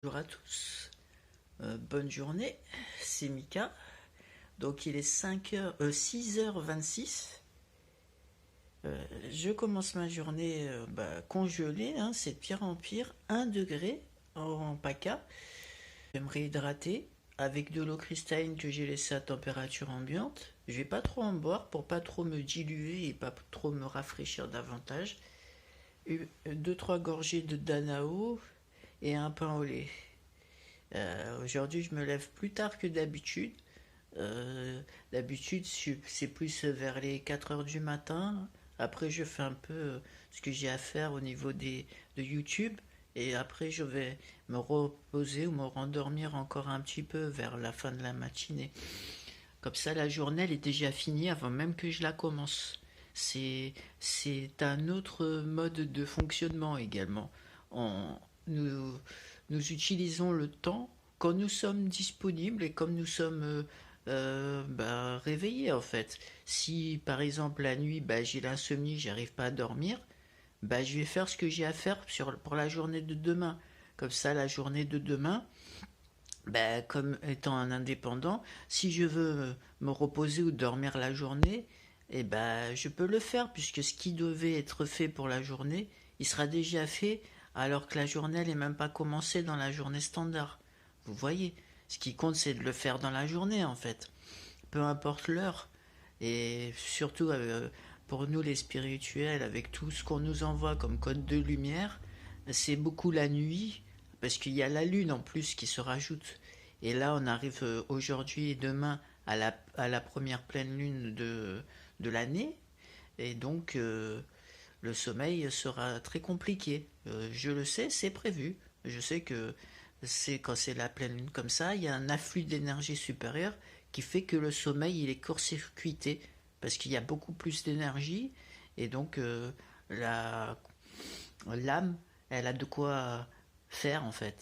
Bonjour à tous, bonne journée, c'est Mika. Donc il est 6h26. Je commence ma journée congelée, hein, c'est de pire en pire, 1 degré en PACA. Je vais me réhydrater avec de l'eau cristalline que j'ai laissée à température ambiante. Je vais pas trop en boire pour pas trop me diluer et pas trop me rafraîchir davantage. Deux trois gorgées de Danao et un pain au lait. Aujourd'hui, je me lève plus tard que d'habitude. D'habitude, c'est plus vers les 4 heures du matin. Après, je fais un peu ce que j'ai à faire au niveau de YouTube. Et après, je vais me reposer ou me rendormir encore un petit peu vers la fin de la matinée. Comme ça, la journée, elle est déjà finie avant même que je la commence. C'est un autre mode de fonctionnement également. On, nous, nous utilisons le temps quand nous sommes disponibles et comme nous sommes réveillés en fait. Si par exemple la nuit j'ai l'insomnie, j'arrive pas à dormir, je vais faire ce que j'ai à faire pour la journée de demain. Comme ça, la journée de demain, comme étant un indépendant, si je veux me reposer ou dormir la journée, je peux le faire puisque ce qui devait être fait pour la journée, il sera déjà fait alors que la journée n'est même pas commencée dans la journée standard. Vous voyez, ce qui compte c'est de le faire dans la journée en fait, peu importe l'heure. Et surtout pour nous les spirituels, avec tout ce qu'on nous envoie comme code de lumière, c'est beaucoup la nuit, parce qu'il y a la lune en plus qui se rajoute. Et là, on arrive aujourd'hui et demain à la première pleine lune de l'année. Et donc, le sommeil sera très compliqué. Je le sais, c'est prévu. Je sais que c'est quand c'est la pleine lune comme ça, il y a un afflux d'énergie supérieure qui fait que le sommeil il est court-circuité parce qu'il y a beaucoup plus d'énergie et donc la l'âme elle a de quoi faire en fait.